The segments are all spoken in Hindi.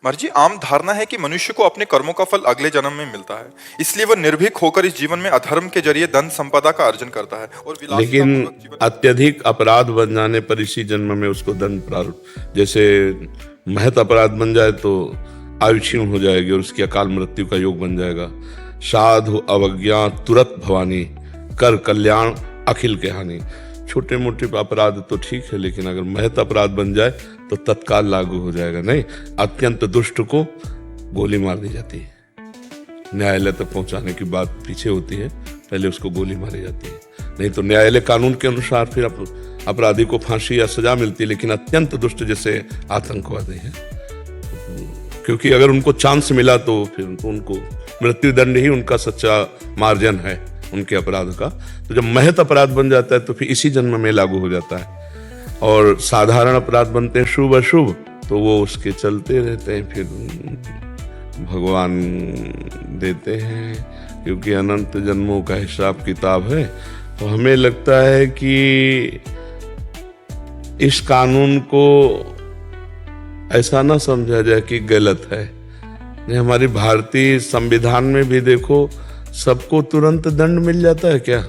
मर्जी आम धारणा है कि मनुष्य को अपने कर्मों का फल अगले जन्म में मिलता है, इसलिए वह निर्भीक होकर इस जीवन में अधर्म के जरिए धन संपदा का अर्जन करता है और लेकिन विलासितापूर्वक जीवन। अत्यधिक अपराध बन जाने पर इसी जन्म में उसको दंड प्रारूप, जैसे महत अपराध बन जाए तो आयु क्षीण हो जाएगी और उसकी अकाल मृत्यु का योग बन जाएगा। साधु अवज्ञा तुरत भवानी, कर कल्याण अखिल के हानि। छोटे मोटे अपराध तो ठीक है, लेकिन अगर महत अपराध बन जाए तो तत्काल लागू हो जाएगा। नहीं, अत्यंत दुष्ट को गोली मार दी जाती है। न्यायालय तक पहुंचाने की बात पीछे होती है, पहले उसको गोली मारी जाती है। नहीं तो न्यायालय कानून के अनुसार फिर अपराधी को फांसी या सजा मिलती है। लेकिन अत्यंत दुष्ट जैसे आतंकवादी है, क्योंकि अगर उनको चांस मिला तो फिर उनको मृत्यु दंड ही उनका सच्चा मार्जन है उनके अपराध का। तो जब महत अपराध बन जाता है तो फिर इसी जन्म में लागू हो जाता है। और साधारण अपराध बनते हैं शुभ अशुभ, तो वो उसके चलते रहते हैं, फिर भगवान देते हैं, क्योंकि अनंत जन्मों का हिसाब किताब है। तो हमें लगता है कि इस कानून को ऐसा ना समझा जाए कि गलत है। हमारी भारतीय संविधान में भी देखो, सबको तुरंत दंड मिल जाता है क्या?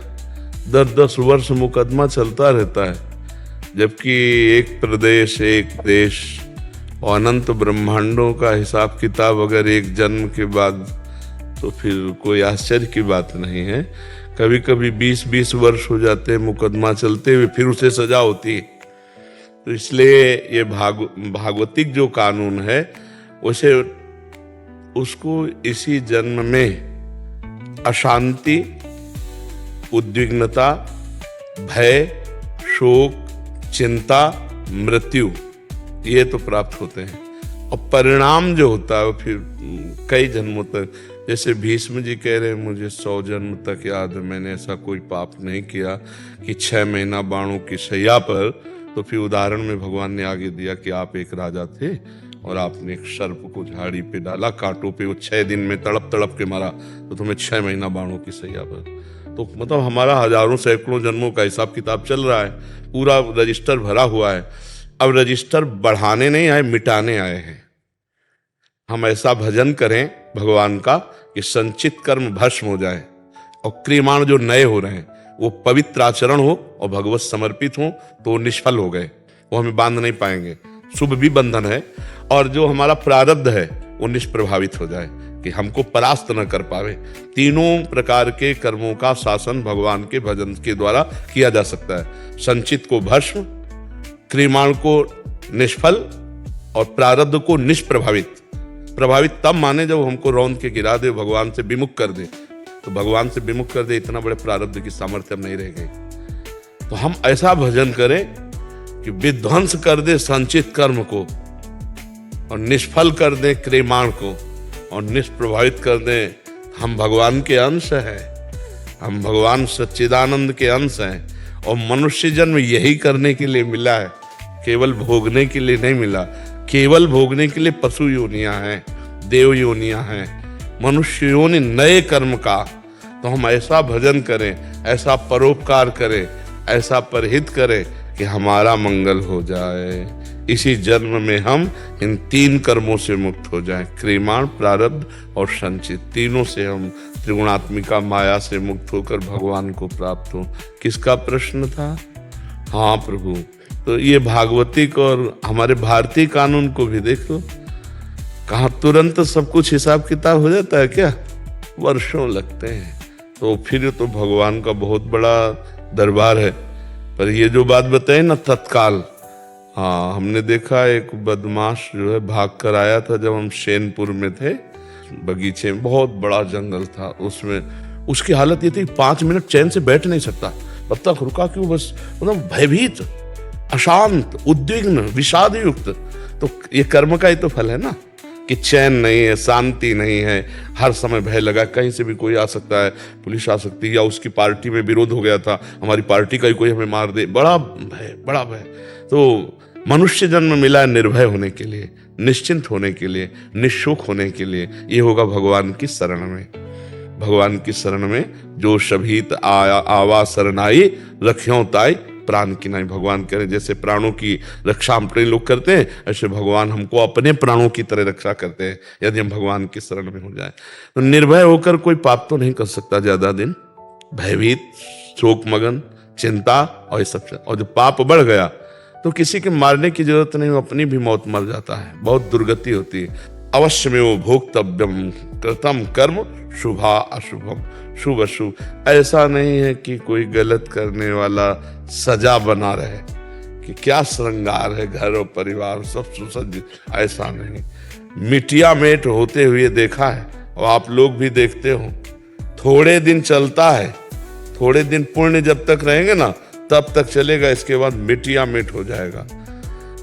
10-10 वर्ष मुकदमा चलता रहता है, जबकि एक प्रदेश एक देश और अनंत ब्रह्मांडों का हिसाब किताब अगर एक जन्म के बाद, तो फिर कोई आश्चर्य की बात नहीं है। कभी कभी 20-20 वर्ष हो जाते हैं मुकदमा चलते हुए, फिर उसे सजा होती है। तो इसलिए ये भागवतिक जो कानून है, उसे उसको इसी जन्म में अशांति, उद्विग्नता, भय, शोक, चिंता, मृत्यु, ये तो प्राप्त होते हैं। और परिणाम जो होता है वो फिर कई जन्मों तक, जैसे भीष्म जी कह रहे हैं, मुझे 100 जन्म तक याद है, मैंने ऐसा कोई पाप नहीं किया कि 6 महीना बाणों की शैया पर। तो फिर उदाहरण में भगवान ने आगे दिया कि आप एक राजा थे और आपने एक सर्प को झाड़ी पे डाला, कांटों पे, वो 6 दिन में तड़प तड़प के मारा, तो तुम्हें 6 महीना बाणों की सैया पर। तो मतलब हमारा हजारों सैकड़ों जन्मों का हिसाब किताब चल रहा है, पूरा रजिस्टर भरा हुआ है। अब रजिस्टर बढ़ाने नहीं आए, मिटाने आए हैं। हम ऐसा भजन करें भगवान का कि संचित कर्म भस्म हो जाए और क्रियमाण जो नए हो रहे हैं वो पवित्र आचरण हो और भगवत समर्पित हो, तो वो निष्फल हो गए, वो हमें बांध नहीं पाएंगे। शुभ भी बंधन है, और जो हमारा प्रारब्ध है वो निष्प्रभावित हो जाए कि हमको परास्त न कर पावे। तीनों प्रकार के कर्मों का शासन भगवान के भजन के द्वारा किया जा सकता है। संचित को भस्म, क्रियमाण को निष्फल और प्रारब्ध को निष्प्रभावित। प्रभावित तब माने जब हमको रौंद के गिरा दे, भगवान से विमुख कर दे। तो भगवान से विमुख कर दे, इतना बड़े प्रारब्ध की सामर्थ्य हम नहीं रह गए। तो हम ऐसा भजन करें कि विध्वंस कर दे संचित कर्म को और निष्फल कर दे क्रियमाण को और निष्प्रभावित कर दे। हम भगवान के अंश हैं, हम भगवान सच्चिदानंद के अंश हैं, और मनुष्य जन्म यही करने के लिए मिला है, केवल भोगने के लिए नहीं मिला। केवल भोगने के लिए पशु योनियां हैं, देव योनियां हैं, मनुष्य योनि नए कर्म का। तो हम ऐसा भजन करें, ऐसा परोपकार करें, ऐसा परहित करें कि हमारा मंगल हो जाए। इसी जन्म में हम इन 3 कर्मों से मुक्त हो जाएं, क्रियमाण, प्रारब्ध और संचित। तीनों से हम त्रिगुणात्मिका माया से मुक्त होकर भगवान को प्राप्त हो। किसका प्रश्न था? हाँ प्रभु। तो ये भागवतिक और हमारे भारतीय कानून को भी देखो, कहाँ तुरंत सब कुछ हिसाब किताब हो जाता है क्या? वर्षों लगते हैं। तो फिर तो भगवान का बहुत बड़ा दरबार है। पर ये जो बात बताई ना तत्काल, हाँ हमने देखा एक बदमाश जो है भाग कर आया था, जब हम शेनपुर में थे, बगीचे में बहुत बड़ा जंगल था, उसमें उसकी हालत ये थी 5 मिनट चैन से बैठ नहीं सकता। तब तक रुका क्यों? बस मतलब भयभीत, अशांत, उद्विग्न, विषाद युक्त। तो ये कर्म का ही तो फल है ना, कि चैन नहीं है, शांति नहीं है, हर समय भय लगा, कहीं से भी कोई आ सकता है, पुलिस आ सकती है, या उसकी पार्टी में विरोध हो गया था, हमारी पार्टी का ही कोई हमें मार दे, बड़ा भय, बड़ा भय। तो मनुष्य जन्म मिला है निर्भय होने के लिए, निश्चिंत होने के लिए, निशुक होने के लिए। ये होगा भगवान की शरण में। भगवान की शरण में जो शभीत आया आवा शरणाई, रखियों ताई प्राण की नहीं भगवान करें। जैसे प्राणों की रक्षा अपने लोग करते हैं, ऐसे भगवान हमको अपने प्राणों की तरह रक्षा करते हैं यदि हम भगवान की शरण में हो जाए। तो निर्भय होकर कोई पाप तो नहीं कर सकता ज्यादा दिन, भयभीत, शोक मगन, चिंता और ये सब। और जो पाप बढ़ गया तो किसी के मारने की जरूरत नहीं, वो अपनी भी मौत मर जाता है, बहुत दुर्गति होती है। अवश्य में वो भोक्तव्यम कृतम कर्म शुभा अशुभम, शुभ अशुभ। ऐसा नहीं है कि कोई गलत करने वाला सजा बना रहे कि क्या श्रृंगार है घर और परिवार सब सुसज्जित, ऐसा नहीं। मिटिया मेट होते हुए देखा है और आप लोग भी देखते हो, थोड़े दिन चलता है, थोड़े दिन पुण्य जब तक रहेंगे ना तब तक चलेगा, इसके बाद मिटिया मेट हो जाएगा।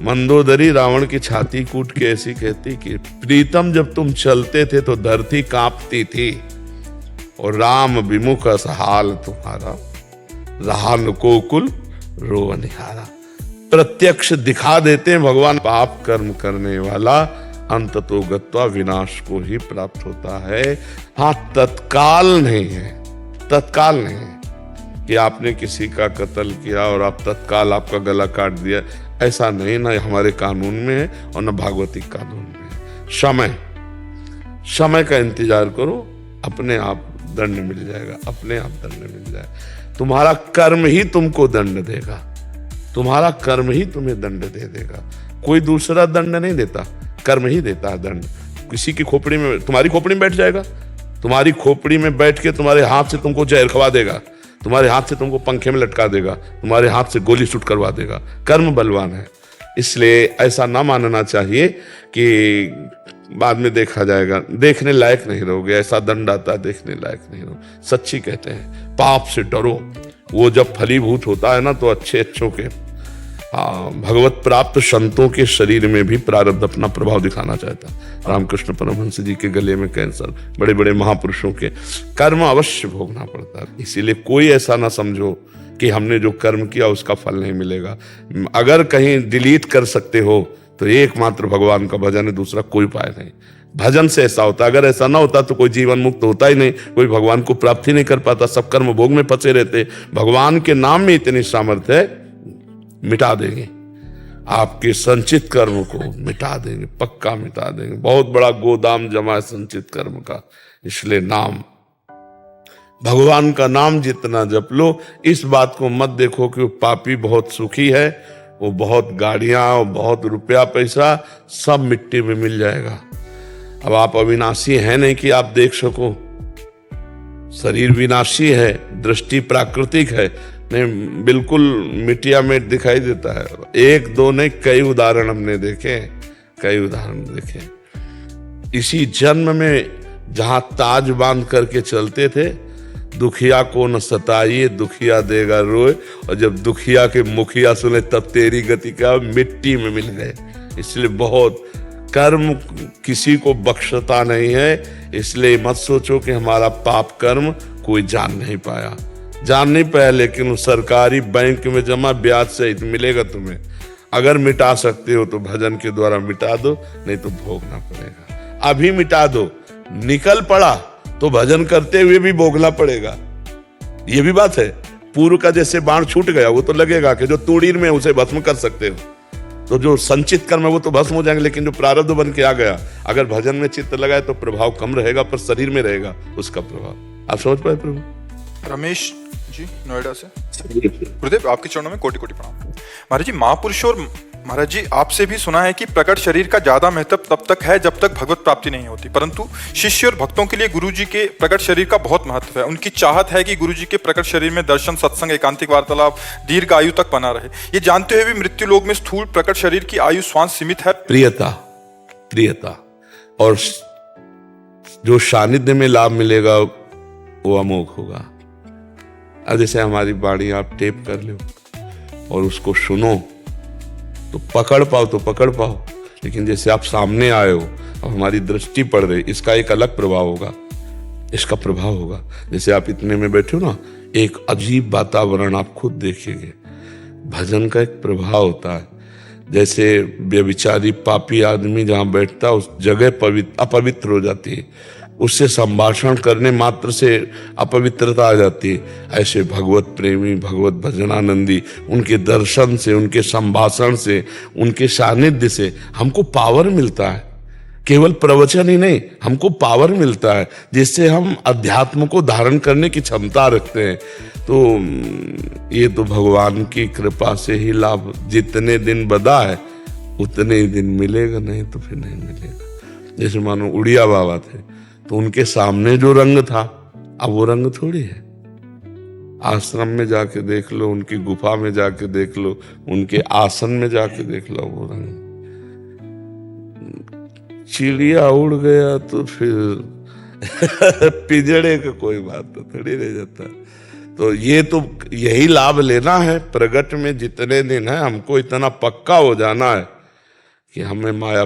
मंदोदरी रावण की छाती कूट के ऐसी कहती कि प्रीतम जब तुम चलते थे तो धरती कांपती थी और राम विमुख हाल तुम्हारा, रहा गोकुल रोवनिहारा। प्रत्यक्ष दिखा देते हैं भगवान, पाप कर्म करने वाला अंत तो गत्वा विनाश को ही प्राप्त होता है। हाँ, तत्काल नहीं है, तत्काल नहीं है कि आपने किसी का कत्ल किया और आप तत्काल आपका गला काट दिया, ऐसा नहीं, ना हमारे कानून में है और ना भागवतिक कानून में है। समय, समय का इंतजार करो, अपने आप दंड मिल जाएगा, अपने आप दंड मिल जाएगा। तुम्हारा कर्म ही तुमको दंड देगा, तुम्हारा कर्म ही तुम्हें दंड दे देगा, कोई दूसरा दंड नहीं देता, कर्म ही देता है दंड। किसी की खोपड़ी में, तुम्हारी खोपड़ी में बैठ जाएगा, तुम्हारी खोपड़ी में बैठ के तुम्हारे हाथ से तुमको जहर खवा देगा, तुम्हारे हाथ से तुमको पंखे में लटका देगा, तुम्हारे हाथ से गोली शूट करवा देगा। कर्म बलवान है, इसलिए ऐसा ना मानना चाहिए कि बाद में देखा जाएगा, देखने लायक नहीं रहोगे, ऐसा दंड आता है देखने लायक नहीं रहोगे। सच्ची कहते हैं पाप से डरो, वो जब फलीभूत होता है ना तो अच्छे अच्छों के, हाँ, भगवत प्राप्त संतों के शरीर में भी प्रारब्ध अपना प्रभाव दिखाना चाहता है। रामकृष्ण परमहंस जी के गले में कैंसर, बड़े बड़े महापुरुषों के कर्म अवश्य भोगना पड़ता है। इसीलिए कोई ऐसा ना समझो कि हमने जो कर्म किया उसका फल नहीं मिलेगा। अगर कहीं डिलीट कर सकते हो तो एकमात्र भगवान का भजन है, दूसरा कोई उपाय नहीं। भजन से ऐसा होता, अगर ऐसा ना होता तो कोई जीवन मुक्त होता ही नहीं, कोई भगवान को प्राप्ति नहीं कर पाता, सब कर्म भोग में फंसे रहते। भगवान के नाम में इतनी सामर्थ्य है, मिटा देंगे आपके संचित कर्म को, मिटा देंगे, पक्का मिटा देंगे। बहुत बड़ा गोदाम जमा है संचित कर्म का, इसलिए नाम, भगवान का नाम जितना जप लो। इस बात को मत देखो कि वो पापी बहुत सुखी है, वो बहुत गाड़ियां और बहुत रुपया पैसा सब मिट्टी में मिल जाएगा। अब आप अविनाशी हैं नहीं कि आप देख सको, शरीर विनाशी है, दृष्टि प्राकृतिक है, नहीं, बिल्कुल मिटिया मेट दिखाई देता है। एक दो नहीं, कई उदाहरण हमने देखे, कई उदाहरण देखे। इसी जन्म में जहां ताज बांध करके चलते थे, दुखिया को न सताइए दुखिया देगा रोए, और जब दुखिया के मुखिया सुने तब तेरी गति का मिट्टी में मिल गए। इसलिए बहुत कर्म किसी को बख्शता नहीं है, इसलिए मत सोचो कि हमारा पाप कर्म कोई जान नहीं पाया, जान नहीं पाया, लेकिन सरकारी बैंक में जमा ब्याज सहित मिलेगा तुम्हें। अगर मिटा सकते हो तो भजन के द्वारा मिटा दो, नहीं तो भोगना पड़ेगा। अभी मिटा दो, निकल पड़ा तो भजन करते हुए भी भोगना पड़ेगा। ये भी बात है, पूर्व का जैसे बाण छूट गया वो तो लगेगा कि जो तूड़ीर में उसे भस्म कर सकते हो, तो जो संचित कर्म है वो तो भस्म हो जाएंगे, लेकिन जो प्रारब्ध बन के आ गया, अगर भजन में चित्त लगाए तो प्रभाव कम रहेगा, पर शरीर में रहेगा उसका प्रभाव। आप समझ पाए प्रभु? रमेश जी नोएडा से। गुरुदेव आपके चरणों में कोटि कोटि प्रणाम। महाराज जी, महापुरुषों और महाराज जी आपसे भी सुना है कि प्रकट शरीर का ज्यादा महत्व तब तक है जब तक भगवत प्राप्ति नहीं होती, परंतु शिष्य और भक्तों के लिए गुरु जी के प्रकट शरीर का बहुत महत्व है। उनकी चाहत है कि गुरु जी के प्रकट शरीर में दर्शन, सत्संग, एकांतिक वार्तालाप दीर्घ आयु तक बना रहे। ये जानते हुए भी मृत्यु लोक में स्थूल प्रकट शरीर की आयु श्वास सीमित है। प्रियता, प्रियता और जो सानिध्य में लाभ मिलेगा वो अमोघ होगा। अब जैसे हमारी बाणी आप टेप कर लो और उसको सुनो तो पकड़ पाओ तो पकड़ पाओ, लेकिन जैसे आप सामने आए हो, अब हमारी दृष्टि पड़ रही, इसका एक अलग प्रभाव होगा, इसका प्रभाव होगा। जैसे आप इतने में बैठे हो ना, एक अजीब वातावरण आप खुद देखेंगे। भजन का एक प्रभाव होता है, जैसे व्यभिचारी पापी आदमी जहां बैठता है उस जगह अपवित्र हो जाती है। उससे संभाषण करने मात्र से अपवित्रता आ जाती है। ऐसे भगवत प्रेमी, भगवत भजनानंदी, उनके दर्शन से, उनके संभाषण से, उनके सानिध्य से हमको पावर मिलता है। केवल प्रवचन ही नहीं, हमको पावर मिलता है जिससे हम अध्यात्म को धारण करने की क्षमता रखते हैं। तो ये तो भगवान की कृपा से ही लाभ, जितने दिन बदा है उतने ही दिन मिलेगा, नहीं तो फिर नहीं मिलेगा। जैसे मानो उड़िया बाबा थे, तो उनके सामने जो रंग था अब वो रंग थोड़ी है। आश्रम में जाके देख लो, उनकी गुफा में जाके देख लो, उनके आसन में जाके देख लो, वो रंग। चिड़िया उड़ गया तो फिर पिजड़े का कोई बात तो थोड़ी रह जाता। तो ये तो यही लाभ लेना है। प्रगट में जितने दिन है हमको इतना पक्का हो जाना है कि हमें माया